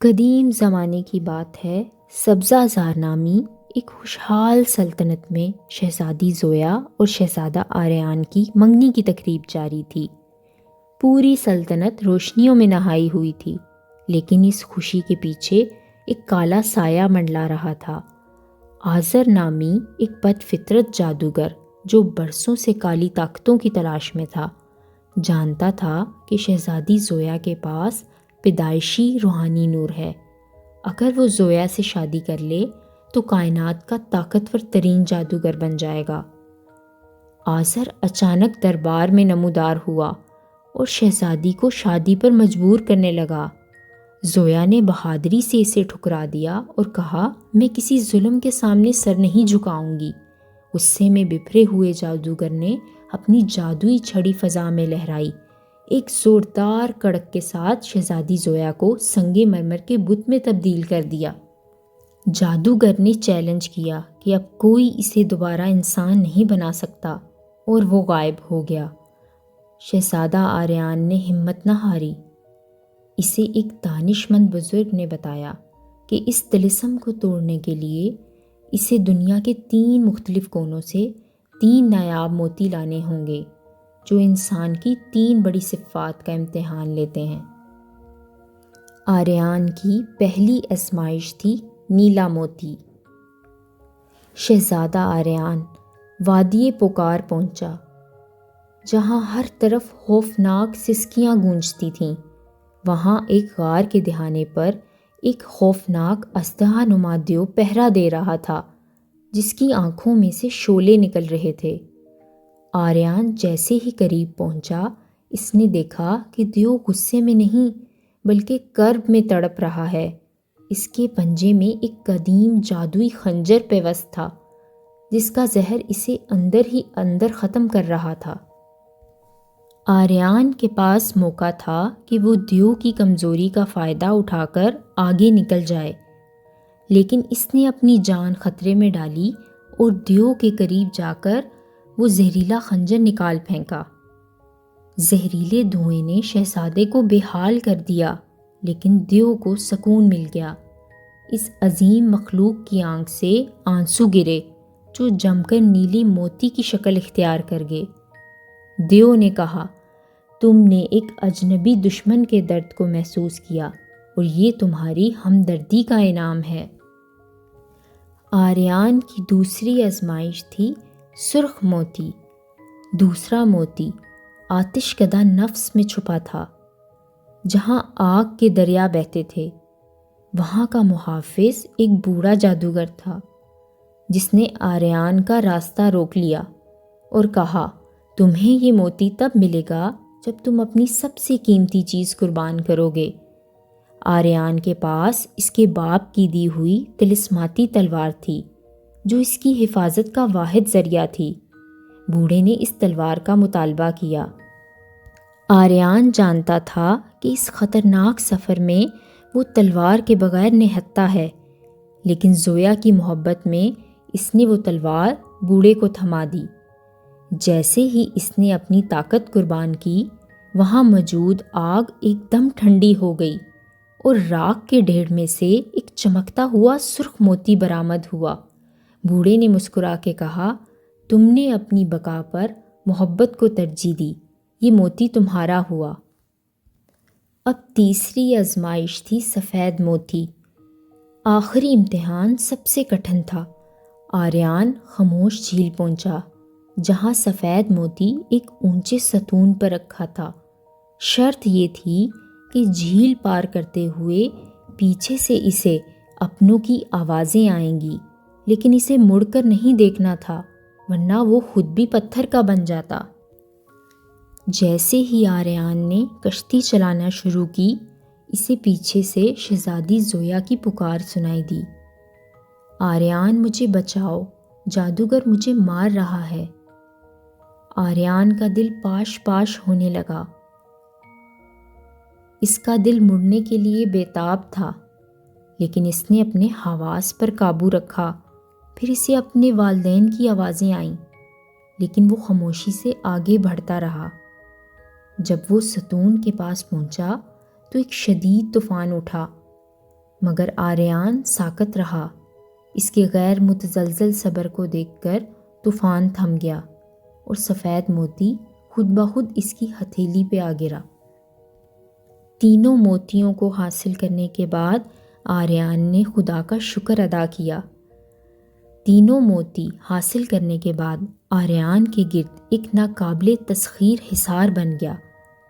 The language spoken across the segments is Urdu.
قدیم زمانے کی بات ہے، سبزہ زار نامی ایک خوشحال سلطنت میں شہزادی زویا اور شہزادہ آریان کی منگنی کی تقریب جاری تھی۔ پوری سلطنت روشنیوں میں نہائی ہوئی تھی، لیکن اس خوشی کے پیچھے ایک کالا سایہ منڈلا رہا تھا۔ آزر نامی ایک بد فطرت جادوگر جو برسوں سے کالی طاقتوں کی تلاش میں تھا، جانتا تھا کہ شہزادی زویا کے پاس پیدائشی روحانی نور ہے۔ اگر وہ زویا سے شادی کر لے تو کائنات کا طاقتور ترین جادوگر بن جائے گا۔ آزر اچانک دربار میں نمودار ہوا اور شہزادی کو شادی پر مجبور کرنے لگا۔ زویا نے بہادری سے اسے ٹھکرا دیا اور کہا، میں کسی ظلم کے سامنے سر نہیں جھکاؤں گی۔ غصے میں بپھرے ہوئے جادوگر نے اپنی جادوئی چھڑی فضا میں لہرائی۔ ایک زوردار کڑک کے ساتھ شہزادی زویا کو سنگ مرمر کے بت میں تبدیل کر دیا۔ جادوگر نے چیلنج کیا کہ اب کوئی اسے دوبارہ انسان نہیں بنا سکتا، اور وہ غائب ہو گیا۔ شہزادہ آریان نے ہمت نہ ہاری۔ اسے ایک دانش مند بزرگ نے بتایا کہ اس طلسم کو توڑنے کے لیے اسے دنیا کے 3 مختلف کونوں سے 3 نایاب موتی لانے ہوں گے، جو انسان کی 3 بڑی صفات کا امتحان لیتے ہیں۔ آریان کی پہلی آزمائش تھی نیلا موتی۔ شہزادہ آریان وادی پکار پہنچا، جہاں ہر طرف خوفناک سسکیاں گونجتی تھیں۔ وہاں ایک غار کے دہانے پر ایک خوفناک اژدہا نما دیو پہرا دے رہا تھا، جس کی آنکھوں میں سے شعلے نکل رہے تھے۔ آریان جیسے ہی قریب پہنچا، اس نے دیکھا کہ دیو غصے میں نہیں بلکہ کرب میں تڑپ رہا ہے۔ اس کے پنجے میں ایک قدیم جادوئی خنجر پیوست تھا، جس کا زہر اسے اندر ہی اندر ختم کر رہا تھا۔ آریان کے پاس موقع تھا کہ وہ دیو کی کمزوری کا فائدہ اٹھا کر آگے نکل جائے، لیکن اس نے اپنی جان خطرے میں ڈالی اور دیو کے قریب جا کر وہ زہریلا خنجر نکال پھینکا۔ زہریلے دھوئیں نے شہزادے کو بے حال کر دیا، لیکن دیو کو سکون مل گیا۔ اس عظیم مخلوق کی آنکھ سے آنسو گرے جو جم کر نیلی موتی کی شکل اختیار کر گئے۔ دیو نے کہا، تم نے ایک اجنبی دشمن کے درد کو محسوس کیا اور یہ تمہاری ہمدردی کا انعام ہے۔ آریان کی دوسری آزمائش تھی سرخ موتی۔ دوسرا موتی آتش کدہ نفس میں چھپا تھا۔ جہاں آگ کے دریا بہتے تھے، وہاں کا محافظ ایک بوڑھا جادوگر تھا، جس نے آریان کا راستہ روک لیا اور کہا، تمہیں یہ موتی تب ملے گا جب تم اپنی سب سے قیمتی چیز قربان کرو گے۔ آریان کے پاس اس کے باپ کی دی ہوئی طلسماتی تلوار تھی، جو اس کی حفاظت کا واحد ذریعہ تھی۔ بوڑھے نے اس تلوار کا مطالبہ کیا۔ آریان جانتا تھا کہ اس خطرناک سفر میں وہ تلوار کے بغیر نہتا ہے، لیکن زویا کی محبت میں اس نے وہ تلوار بوڑھے کو تھما دی۔ جیسے ہی اس نے اپنی طاقت قربان کی، وہاں موجود آگ ایک دم ٹھنڈی ہو گئی اور راکھ کے ڈھیر میں سے ایک چمکتا ہوا سرخ موتی برآمد ہوا۔ بوڑھے نے مسکرا کے کہا، تم نے اپنی بقا پر محبت کو ترجیح دی، یہ موتی تمہارا ہوا۔ اب تیسری آزمائش تھی سفید موتی۔ آخری امتحان سب سے کٹھن تھا۔ آریان خاموش جھیل پہنچا، جہاں سفید موتی ایک اونچے ستون پر رکھا تھا۔ شرط یہ تھی کہ جھیل پار کرتے ہوئے پیچھے سے اسے اپنوں کی آوازیں آئیں گی، لیکن اسے مڑ کر نہیں دیکھنا تھا، ورنہ وہ خود بھی پتھر کا بن جاتا۔ جیسے ہی آریان نے کشتی چلانا شروع کی، اسے پیچھے سے شہزادی زویا کی پکار سنائی دی، آریان مجھے بچاؤ، جادوگر مجھے مار رہا ہے۔ آریان کا دل پاش پاش ہونے لگا۔ اس کا دل مڑنے کے لیے بےتاب تھا، لیکن اس نے اپنے حواس پر قابو رکھا۔ پھر اسے اپنے والدین کی آوازیں آئیں، لیکن وہ خاموشی سے آگے بڑھتا رہا۔ جب وہ ستون کے پاس پہنچا تو ایک شدید طوفان اٹھا۔ مگر آریان ساکت رہا۔ اس کے غیر متزلزل صبر کو دیکھ کر طوفان تھم گیا اور سفید موتی خود بخود اس کی ہتھیلی پہ آ گرا۔ تینوں موتیوں کو حاصل کرنے کے بعد آریان نے خدا کا شکر ادا کیا۔ تینوں موتی حاصل کرنے کے بعد آریان کے گرد ایک ناقابل تسخیر حصار بن گیا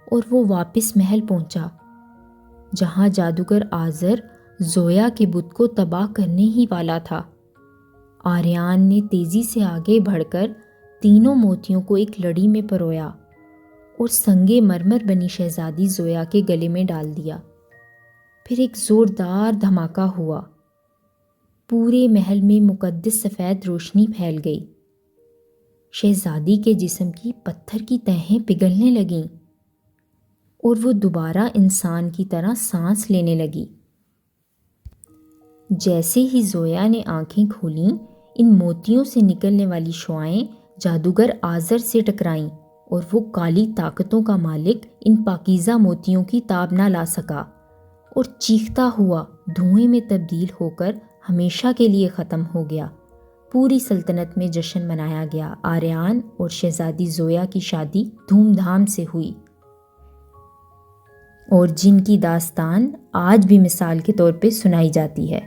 اور وہ واپس محل پہنچا، جہاں جادوگر آزر زویا کے بت کو تباہ کرنے ہی والا تھا۔ آریان نے تیزی سے آگے بڑھ کر تینوں موتیوں کو ایک لڑی میں پرویا اور سنگے مرمر بنی شہزادی زویا کے گلے میں ڈال دیا۔ پھر ایک زوردار دھماکہ ہوا۔ پورے محل میں مقدس سفید روشنی پھیل گئی۔ شہزادی کے جسم کی پتھر کی تہیں پگھلنے لگیں اور وہ دوبارہ انسان کی طرح سانس لینے لگی۔ جیسے ہی زویا نے آنکھیں کھولیں، ان موتیوں سے نکلنے والی شعاعیں جادوگر آزر سے ٹکرائیں اور وہ کالی طاقتوں کا مالک ان پاکیزہ موتیوں کی تاب نہ لا سکا اور چیختا ہوا دھوئیں میں تبدیل ہو کر ہمیشہ کے لیے ختم ہو گیا۔ پوری سلطنت میں جشن منایا گیا۔ آریان اور شہزادی زویا کی شادی دھوم دھام سے ہوئی، اور جن کی داستان آج بھی مثال کے طور پہ سنائی جاتی ہے۔